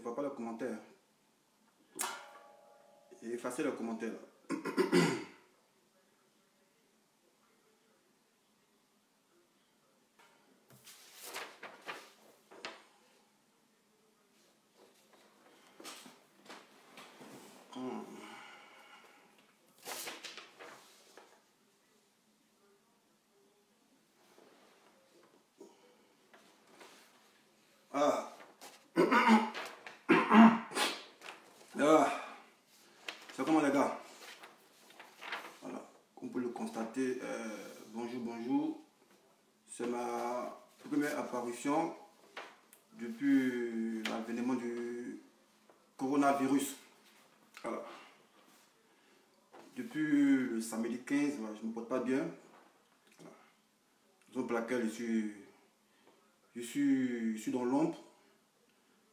vois pas le commentaire. J'ai effacé le commentaire. Ah. Ah. C'est comment les gars? Voilà. Comme vous pouvez le constater, bonjour, bonjour. C'est ma première apparition depuis l'avènement du coronavirus. Voilà. Depuis le samedi 15, voilà, je ne me porte pas bien. Voilà. Raison pour laquelle je suis dans l'ombre,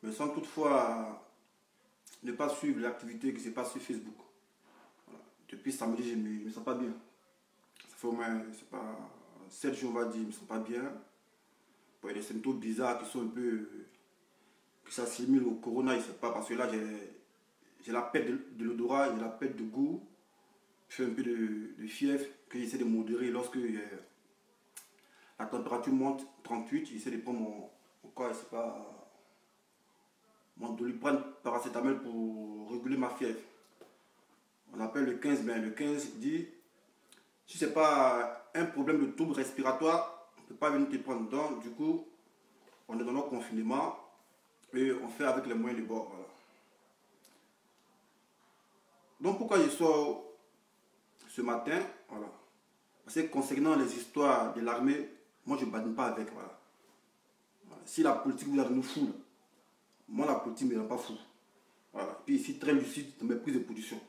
mais sans toutefois ne pas suivre l'activité qui se passe sur Facebook. Voilà. Depuis samedi, je ne me sens pas bien. Ça fait au moins, c'est pas 7 jours, on va dire, je ne me sens pas bien. Bon, il y a des symptômes bizarres qui sont un peu, qui s'assimilent au corona, je ne sais pas, parce que là, j'ai la perte de l'odorat, j'ai la perte de goût, je fais un peu de fièvre que j'essaie de modérer lorsque la température monte 38, j'essaie de prendre mon corps, c'est pas mon doliprane paracétamol pour réguler ma fièvre. On appelle le 15, mais le 15 dit si c'est pas un problème de trouble respiratoire, on ne peut pas venir te prendre. Donc du coup, on est dans notre confinement et on fait avec les moyens de bord. Voilà. Donc pourquoi je sors ce matin, voilà. Parce que concernant les histoires de l'armée, moi je ne badine pas avec. Voilà. Voilà. Si la politique vous a nous fou, là, moi la politique ne me rend pas fou. Voilà. Puis ici très lucide dans mes prises de position.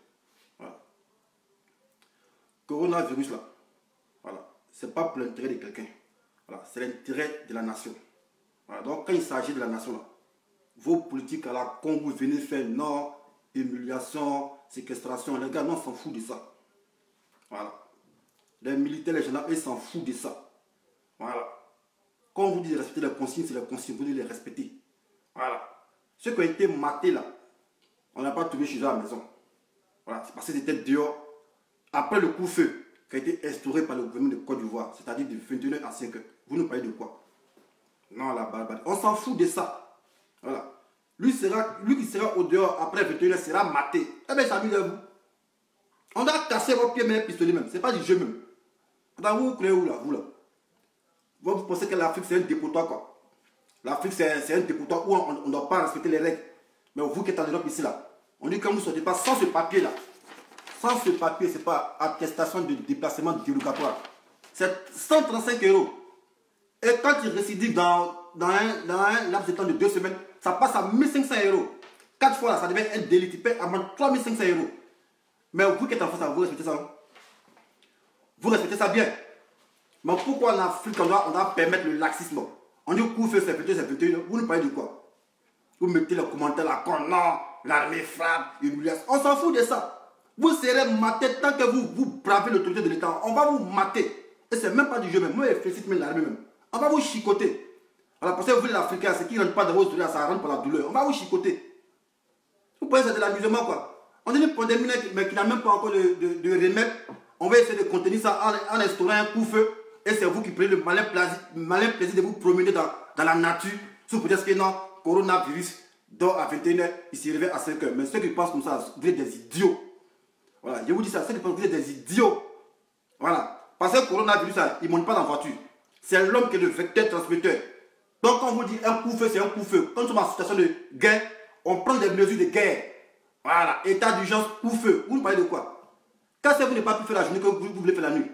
Voilà. Coronavirus là, voilà. C'est pas pour l'intérêt de quelqu'un. Voilà. C'est l'intérêt de la nation. Voilà. Donc quand il s'agit de la nation là, vos politiques à la con, vous venez faire non, humiliation, séquestration, les gars, non, on s'en fout de ça. Voilà. Les militaires, les généraux, ils s'en foutent de ça. Voilà. Quand on vous dit de respecter les consignes, c'est les consignes, vous devez les respecter. Voilà. Ceux qui ont été matés là, on n'a pas trouvé chez eux à la maison. Voilà. C'est parce qu'ils étaient dehors. Après le coup-feu qui a été instauré par le gouvernement de Côte d'Ivoire, c'est-à-dire de 21h à 5h. Vous nous parlez de quoi? Non, la barbarie. On s'en fout de ça. Voilà. Lui qui sera au dehors après 21h sera maté. Eh bien, ça amuse vous. On a cassé vos pieds, mais un pistolet même. C'est pas du jeu même. Vous vous croyez où là, vous là? Vous pensez que l'Afrique c'est un dépotoir quoi? L'Afrique c'est un dépotoir où on ne doit pas respecter les règles. Mais vous qui êtes en Europe ici là, on dit que vous ne sortez pas sans ce papier là. Sans ce papier, c'est pas attestation de déplacement dérogatoire. C'est 135 €. Et quand tu récidives dans un laps de temps de 2 semaines, ça passe à 1500 €. 4 fois là, ça devient un délit. Tu payes à moins 3500 €. Mais vous qui êtes en France, vous respectez ça, non? Vous respectez ça bien. Mais pourquoi en Afrique, on doit permettre le laxisme? On dit couvre-feu, c'est 21, vous nous parlez de quoi? Vous mettez les commentaires là, quand non, l'armée frappe, humiliation. On s'en fout de ça. Vous serez maté tant que vous bravez l'autorité de l'État. On va vous mater. Et c'est même pas du jeu même. Moi, je félicite même l'armée même. On va vous chicoter. Alors, parce que vous, les Africains, ce qui ne rentre pas dans vos autorités, ça rentre par la douleur. On va vous chicoter. Vous pensez que c'est de l'amusement, quoi. On dit une pandémie, mais qui n'a même pas encore de remède. On va essayer de contenir ça en instaurant un coup-feu. Et c'est vous qui prenez le malin plaisir de vous promener dans la nature. Sous peut-être que non, coronavirus dort à 21h, il se réveille à 5h. Mais ceux qui pensent comme ça, vous êtes des idiots. Voilà, je vous dis ça, ceux qui pensent que vous êtes des idiots. Voilà. Parce que le coronavirus, il ne monte pas dans la voiture. C'est l'homme qui est le vecteur transmetteur. Donc quand on vous dit un coup-feu, c'est un coup-feu. Quand nous sommes en situation de guerre, on prend des mesures de guerre. Voilà, état d'urgence, coup-feu. Vous nous parlez de quoi? Quand vous n'avez pas pu faire la journée que vous voulez faire la nuit.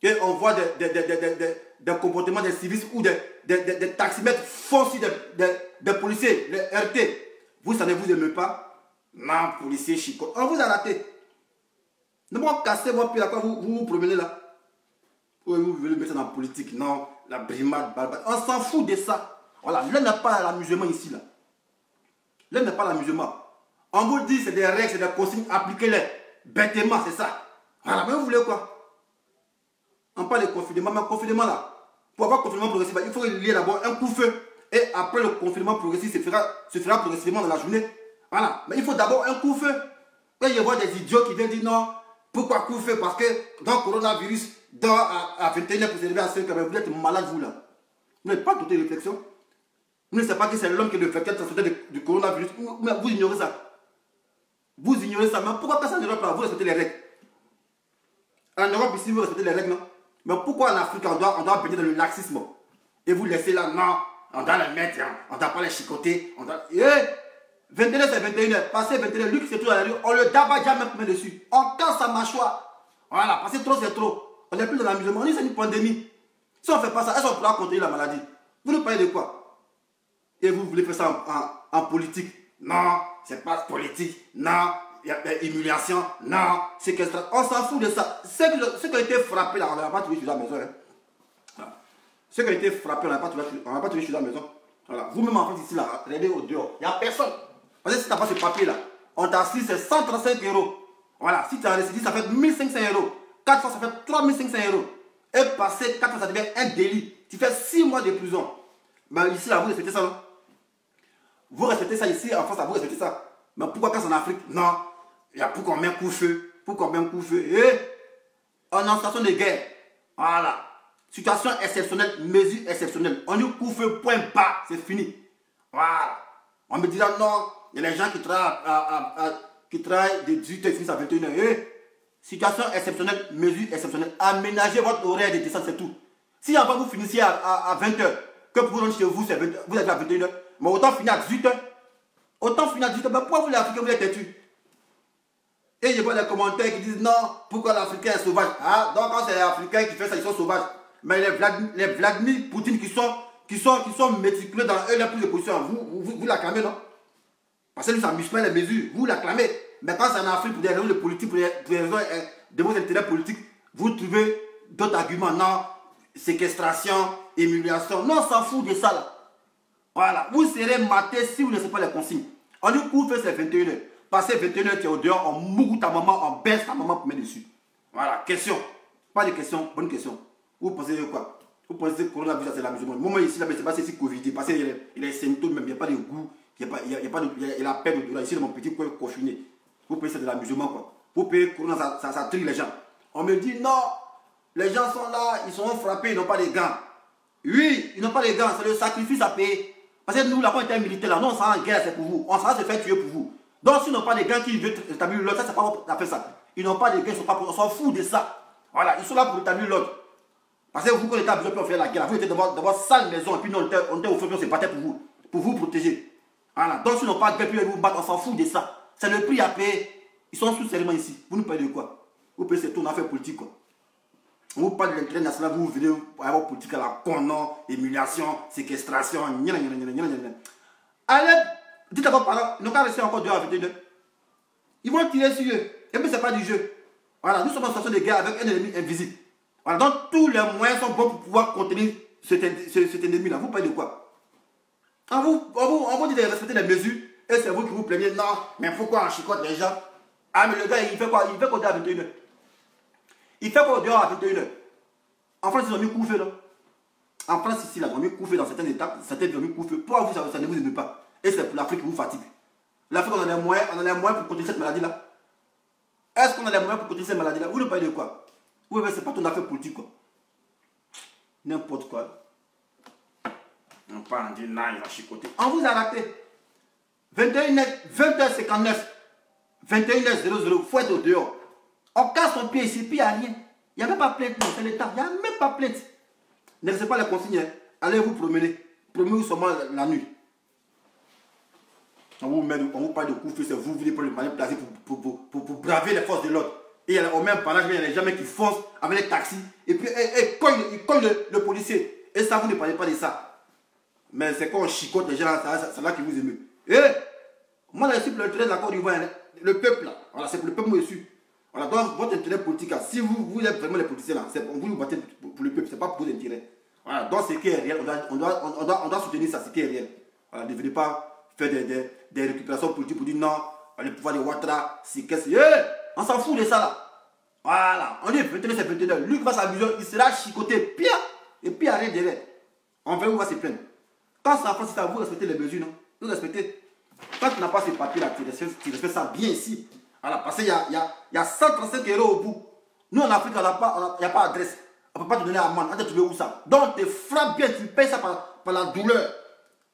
Et on voit des comportements des civistes ou des taximètres font sur des policiers, les RT. Vous, ça ne vous aime pas? Non, policier chicot. On vous a raté. Ne pas casser vos pieds là quand vous promenez là. Oui, vous voulez mettre dans la politique. Non, la brimade, barbarie. On s'en fout de ça. Voilà, là n'est pas l'amusement ici là. Là n'est pas l'amusement. On vous dit c'est des règles, c'est des consignes, appliquez-les. Bêtement, c'est ça. Voilà, mais vous voulez quoi? On parle de confinement, mais confinement là. Pour avoir confinement progressif, il faut lier d'abord un coup-feu Et après le confinement progressif se fera progressivement dans la journée. Voilà. Mais il faut d'abord un couvre-feu. Et il y a des idiots qui viennent dire non. Pourquoi couvre-feu? Parce que dans le coronavirus, à 21h pour s'élever à 5h, vous êtes malade vous là. Vous n'avez pas toute réflexion. Vous ne savez pas que c'est l'homme qui est le vecteur transporteur du coronavirus. Mais vous ignorez ça. Vous ignorez ça. Mais pourquoi pas ça en Europe là, vous respectez les règles? En Europe ici, vous respectez les règles, non? Mais pourquoi en Afrique, on doit baigner dans le laxisme? Et vous laissez là, non, on doit les mettre, hein, on ne doit pas les chicoter. 21h, c'est 21h. Passé 21h, lui qui se trouve à la rue, on le dabat jamais met dessus. On casse sa mâchoire. Voilà, parce que trop, c'est trop. On n'est plus dans l'amusement. On dit c'est une pandémie. Si on ne fait pas ça, est-ce qu'on pourra contenir la maladie? Vous nous parlez de quoi? Et vous voulez faire ça en politique? Non, c'est pas politique. Non, il y a humiliation. Non, séquestration. On s'en fout de ça. Ceux qui ont été frappés là, on n'a pas trouvé sur la maison. Hein. Voilà. Ceux qui ont été frappés, on n'a pas trouvé sur la maison. Voilà. Vous-même en France ici, là, regardez au dehors. Il n'y a personne. Parce que si tu n'as pas ce papier là, on t'a assis, c'est 135 €. Voilà, si tu as récidé, ça fait 1500 €. 4 fois, ça fait 3500 €. Et passer 4 fois, ça devient un délit. Tu fais 6 mois de prison. Mais ici, là, vous respectez ça, non? Vous respectez ça ici, en France, là, vous respectez ça. Mais pourquoi quand c'est en Afrique? Non. Il y a pour qu'on met un coup-feu. Pour qu'on met un coup-feu. Et on est en situation de guerre. Voilà. Situation exceptionnelle, mesure exceptionnelle. On dit coup-feu, point bas, c'est fini. Voilà. On me dira non, il y a les gens qui travaillent de 18h finissent à 21h. Situation exceptionnelle, mesure exceptionnelle. Aménagez votre horaire de descente, c'est tout. Si en bas vous finissez à 20h, que pour vous rentrer chez vous, vous êtes à 21h, mais autant finir à 18h. Autant finir à 18h, mais pourquoi vous les Africains, vous êtes têtus? Et je vois les commentaires qui disent non, pourquoi l'Africain est sauvage? Ah, donc quand c'est les Africains qui font ça, ils sont sauvages. Mais les Vladimir Poutine qui sont méticuleux dans eux, les prises de position, vous l'acclamez, non? Parce que lui, ça muscle les mesures, vous l'acclamez. Mais quand c'est en Afrique, pour des raisons de politique, pour des raisons de vos intérêts politiques, vous trouvez d'autres arguments. Non, séquestration, humiliation. Non, on s'en fout de ça là. Voilà, vous serez maté si vous ne savez pas les consignes. On dit couvre-feu, c'est 21h. Passé 21h, tu es au dehors, on mouille ta maman, on baisse ta maman pour mettre dessus. Voilà, question. Pas de question, bonne question. Vous pensez quoi? Vous pensez que le coronavirus c'est l'amusement? Moi ici, là, c'est pas si Covid, parce qu'il y a les symptômes, même il n'y a pas de goût, il y a la peine de ici dans mon petit coin confiné. Vous pensez que c'est de l'amusement quoi? Vous payez le corona, ça trie les gens. On me dit non, les gens sont là, ils sont frappés, ils n'ont pas de gants. Oui, ils n'ont pas de gants, c'est le sacrifice à payer. Parce que nous, là, quand on était militaire, là, nous, on s'en en guerre, c'est pour vous. On s'en se faire tuer pour vous. Donc, s'ils n'ont pas de gants qui veulent établir l'ordre, ça, c'est pas pour faire ça. Ils n'ont pas de gants, on s'en fout de ça. Voilà, ils sont là pour établir l'ordre. Parce que vous, quand on était habitué pour faire la guerre, vous étiez dans votre sale maison, et puis nous, on était au feu, on se battait pour vous protéger. Voilà, donc, s'ils n'ont pas de gants, puis ils vous battent, on s'en fout de ça. C'est le prix à payer. Ils sont sous serment ici. Vous nous parlez de quoi? Vous payez cette tourne affaire politique, quoi. On vous parle de l'intérêt national, vous venez avoir politique à la con, humiliation, séquestration, allez, dites à vos parents, ils n'ont qu'à rester encore dehors avec eux. Ils vont tirer sur eux. Et puis, ce n'est pas du jeu. Voilà, nous sommes en situation de guerre avec un ennemi invisible. Voilà, donc tous les moyens sont bons pour pouvoir contenir cet ennemi-là. Vous parlez de quoi? On vous dit de respecter les mesures, et c'est vous qui vous plaignez. Non, mais pourquoi on chicote les gens? Ah, mais le gars, il fait quoi? Il fait quoi dehors à 21h? Il fait quoi dehors à 21h? En France, ils ont mis couvre-feu, là. En France, ici, là, ils ont mis couvre-feu dans certaines étapes, certaines ont mis couvre-feu. Pourquoi vous, ça ne vous aime pas? Et c'est pour l'Afrique qui vous fatigue. L'Afrique, on a les moyens pour contenir cette maladie-là. Est-ce qu'on a les moyens pour contenir cette maladie-là? Vous ne parlez de quoi? Oui, mais c'est pas ton affaire politique, quoi. N'importe quoi. On parle, on dit, non, il va chicoter. On vous a raté. 20h59. 21h00, il faut être au dehors. On casse son pied ici, puis il n'y a rien. Il n'y a même pas plainte, c'est l'État. Il n'y a même pas plainte. Ne laissez pas les consignes. Hein. Allez vous promener. Promenez-vous seulement la nuit. On vous parle de coup-feu, c'est vous voulez prendre le moyen placé pour braver les forces de l'ordre. Et au même barrage, il y a les gens qui foncent avec les taxis. Et puis ils collent le policier. Et ça, vous ne parlez pas de ça. Mais c'est quand on chicote les gens, c'est là qui vous aimez. Et moi, je suis pour l'intérêt de la Côte d'Ivoire. Le peuple, là. Voilà, c'est pour le peuple, moi, je suis. Voilà, donc votre intérêt politique, là, si vous êtes vraiment les politiciens, là, vous vous battez pour le peuple, c'est pas pour vos intérêts. Voilà, donc ce qui est réel, on doit soutenir ça, ce qui est réel. Voilà, ne venez pas faire des récupérations politiques pour dire non, le pouvoir de Ouattara, c'est qu'est-ce que c'est. On s'en fout de ça, là. Voilà, on est 21, c'est 21. Lui qui va s'amuser, il sera chicoté, pire, et puis rien derrière. On va où va se plaindre. Quand c'est en France, vous respectez les mesures, non? Vous respectez. Quand tu n'as pas ce papier-là, tu respectes ça bien ici. Voilà, parce qu'il y a 135 € au bout. Nous, en Afrique, il n'y a pas d'adresse. On ne peut pas te donner amende. On te trouver où ça? Donc, tu frappes bien, tu payes ça par la douleur.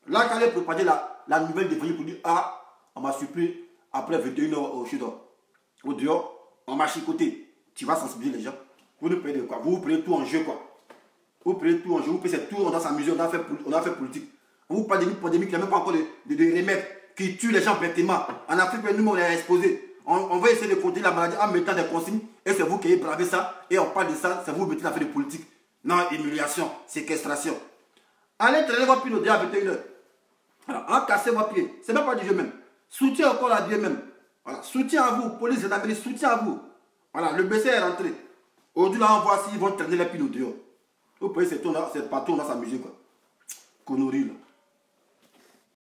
Là, quand elle propager la nouvelle de venir pour dire, ah, on m'a surpris après 21 h au dehors, on m'a chicoté. Tu vas sensibiliser les gens. Vous ne prenez quoi? Vous prenez tout en jeu, quoi. Vous prenez tout en jeu, vous prenez tout, on a s'amuser, on a fait politique. Vous parlez d'une pandémie qui n'a même pas encore de remède, qui tue les gens bêtement. En Afrique, nous, on est exposés. On va essayer de contrôler la maladie en mettant des consignes, et c'est vous qui avez bravé ça, et on parle de ça, c'est vous qui mettez l'affaire de politique. Non, humiliation, séquestration. Allez traîner votre pied au dehors à 21 h. Voilà, en casser votre pied. C'est même pas du jeu même. Soutien encore à Dieu même. Voilà, soutien à vous, police gendarmerie, soutien à vous. Voilà, le BC est rentré. Aujourd'hui, là, on voit s'ils vont traîner les pieds au dehors. Vous voyez, c'est partout, on va s'amuser, quoi. Conneries, là.